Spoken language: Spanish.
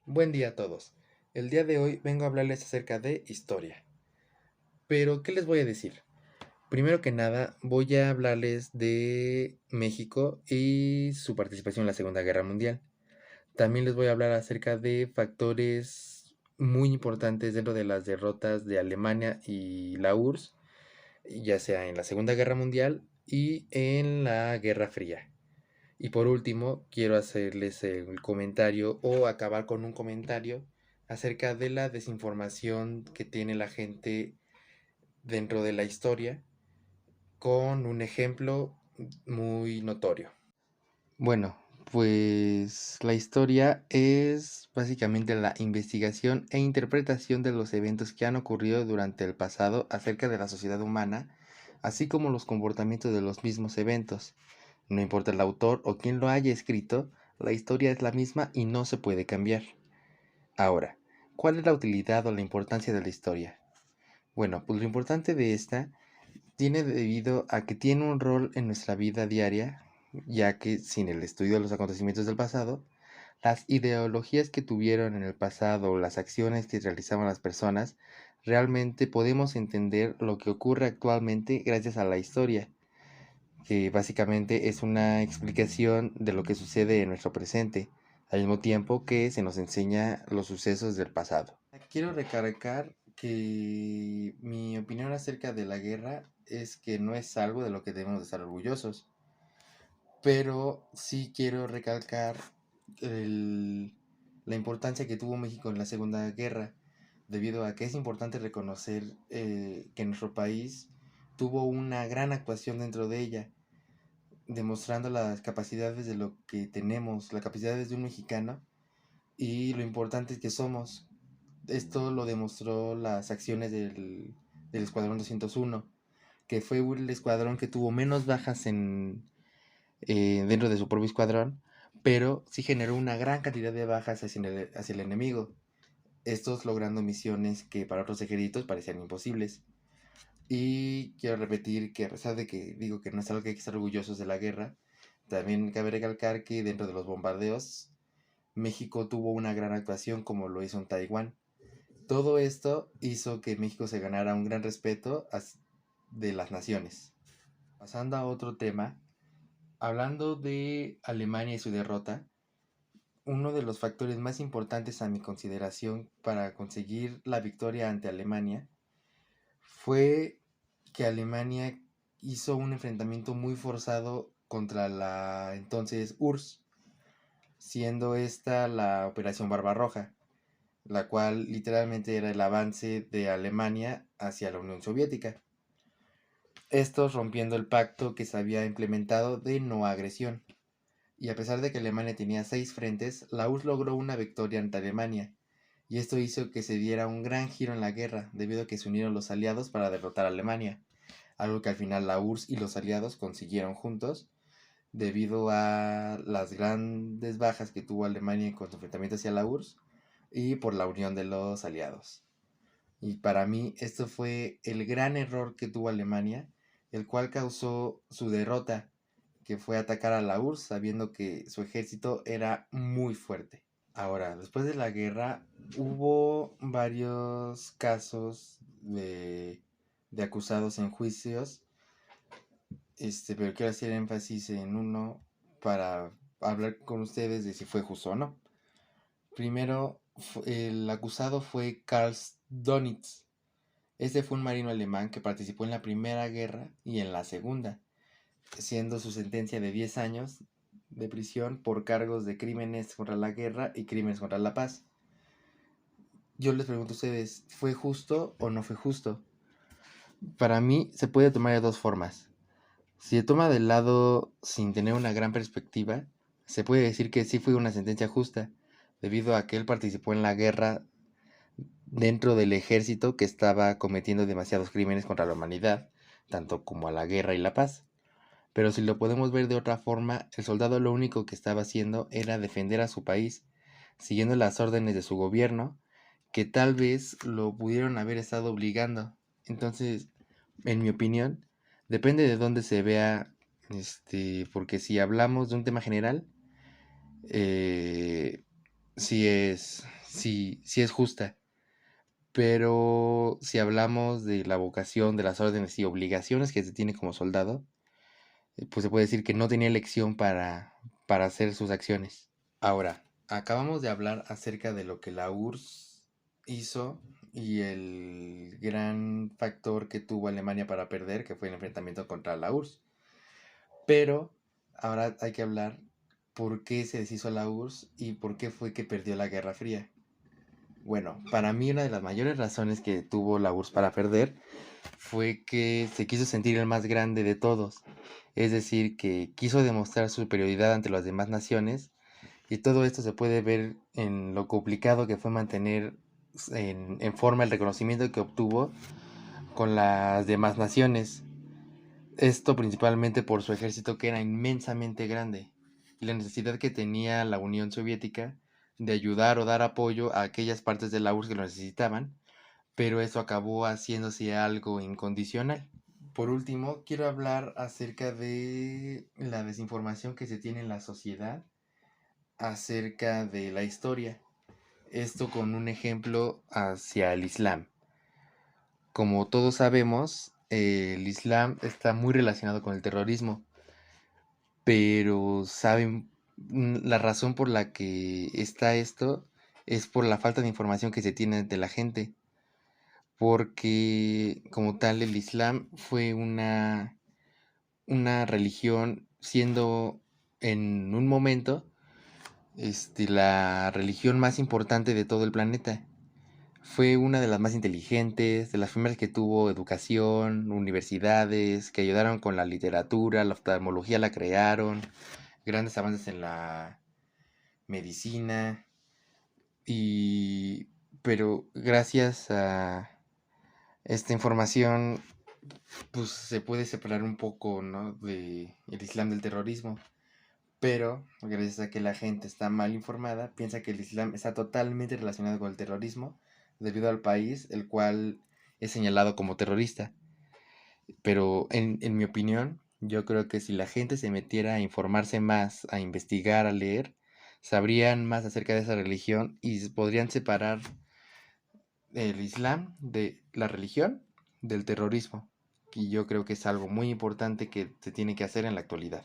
Buen día a todos. El día de hoy vengo a hablarles acerca de historia. Pero, ¿qué les voy a decir? Primero que nada, voy a hablarles de México y su participación en la Segunda Guerra Mundial. También les voy a hablar acerca de factores muy importantes dentro de las derrotas de Alemania y la URSS, ya sea en la Segunda Guerra Mundial y en la Guerra Fría. Y por último, quiero hacerles el comentario o acabar con un comentario acerca de la desinformación que tiene la gente dentro de la historia con un ejemplo muy notorio. Bueno, pues la historia es básicamente la investigación e interpretación de los eventos que han ocurrido durante el pasado acerca de la sociedad humana, así como los comportamientos de los mismos eventos. No importa el autor o quién lo haya escrito, la historia es la misma y no se puede cambiar. Ahora, ¿cuál es la utilidad o la importancia de la historia? Bueno, pues lo importante de esta tiene debido a que tiene un rol en nuestra vida diaria, ya que sin el estudio de los acontecimientos del pasado, las ideologías que tuvieron en el pasado o las acciones que realizaban las personas, realmente podemos entender lo que ocurre actualmente gracias a la historia, que básicamente es una explicación de lo que sucede en nuestro presente, al mismo tiempo que se nos enseña los sucesos del pasado. Quiero recalcar que mi opinión acerca de la guerra es que no es algo de lo que debemos de estar orgullosos, pero sí quiero recalcar el- la importancia que tuvo México en la Segunda Guerra, debido a que es importante reconocer que nuestro país tuvo una gran actuación dentro de ella, demostrando las capacidades de lo que tenemos, las capacidades de un mexicano y lo importantes que somos. Esto lo demostró las acciones del Escuadrón 201, que fue el escuadrón que tuvo menos bajas dentro de su propio escuadrón, pero sí generó una gran cantidad de bajas hacia el enemigo, estos logrando misiones que para otros ejércitos parecían imposibles. Y quiero repetir que a pesar de que digo que no es algo que hay que estar orgullosos de la guerra, también cabe recalcar que dentro de los bombardeos, México tuvo una gran actuación como lo hizo en Taiwán. Todo esto hizo que México se ganara un gran respeto de las naciones. Pasando a otro tema, hablando de Alemania y su derrota, uno de los factores más importantes a mi consideración para conseguir la victoria ante Alemania fue que Alemania hizo un enfrentamiento muy forzado contra la entonces URSS, siendo esta la Operación Barbarroja, la cual literalmente era el avance de Alemania hacia la Unión Soviética. Estos rompiendo el pacto que se había implementado de no agresión. Y a pesar de que Alemania tenía 6 frentes, la URSS logró una victoria ante Alemania, y esto hizo que se diera un gran giro en la guerra, debido a que se unieron los aliados para derrotar a Alemania, algo que al final la URSS y los aliados consiguieron juntos, debido a las grandes bajas que tuvo Alemania con su enfrentamiento hacia la URSS y por la unión de los aliados. Y para mí esto fue el gran error que tuvo Alemania, el cual causó su derrota, que fue atacar a la URSS sabiendo que su ejército era muy fuerte. Ahora, después de la guerra hubo varios casos de acusados en juicios, pero quiero hacer énfasis en uno para hablar con ustedes de si fue justo o no. Primero, el acusado fue Karl Donitz. Este fue un marino alemán que participó en la Primera Guerra y en la Segunda, siendo su sentencia de 10 años de prisión por cargos de crímenes contra la guerra y crímenes contra la paz. Yo les pregunto a ustedes, ¿fue justo o no fue justo? Para mí se puede tomar de dos formas. Si se toma del lado sin tener una gran perspectiva, se puede decir que sí fue una sentencia justa, debido a que él participó en la guerra dentro del ejército que estaba cometiendo demasiados crímenes contra la humanidad, tanto como a la guerra y la paz. Pero si lo podemos ver de otra forma, el soldado lo único que estaba haciendo era defender a su país, siguiendo las órdenes de su gobierno, que tal vez lo pudieron haber estado obligando. Entonces, en mi opinión, depende de dónde se vea, porque si hablamos de un tema general, eh, sí es justa. Pero si hablamos de la vocación, de las órdenes y obligaciones que se tiene como soldado, pues se puede decir que no tenía elección para hacer sus acciones. Ahora, acabamos de hablar acerca de lo que la URSS hizo y el gran factor que tuvo Alemania para perder, que fue el enfrentamiento contra la URSS. Pero ahora hay que hablar por qué se deshizo la URSS y por qué fue que perdió la Guerra Fría. Bueno, para mí una de las mayores razones que tuvo la URSS para perder fue que se quiso sentir el más grande de todos. Es decir, que quiso demostrar su superioridad ante las demás naciones, y todo esto se puede ver en lo complicado que fue mantener en forma el reconocimiento que obtuvo con las demás naciones. Esto principalmente por su ejército, que era inmensamente grande, y la necesidad que tenía la Unión Soviética de ayudar o dar apoyo a aquellas partes de la URSS que lo necesitaban, pero eso acabó haciéndose algo incondicional. Por último, quiero hablar acerca de la desinformación que se tiene en la sociedad acerca de la historia. Esto con un ejemplo hacia el Islam. Como todos sabemos, el Islam está muy relacionado con el terrorismo, pero saben, la razón por la que está esto es por la falta de información que se tiene de la gente, porque como tal el Islam fue una religión siendo en un momento la religión más importante de todo el planeta. Fue una de las más inteligentes, de las primeras que tuvo educación, universidades, que ayudaron con la literatura, la oftalmología la crearon, grandes avances en la medicina, y pero gracias a esta información pues se puede separar un poco, ¿no?, de el Islam del terrorismo. Pero gracias a que la gente está mal informada, piensa que el Islam está totalmente relacionado con el terrorismo debido al país el cual es señalado como terrorista. Pero en mi opinión, yo creo que si la gente se metiera a informarse más, a investigar, a leer, sabrían más acerca de esa religión y podrían separar el Islam de la religión del terrorismo. Y yo creo que es algo muy importante que se tiene que hacer en la actualidad.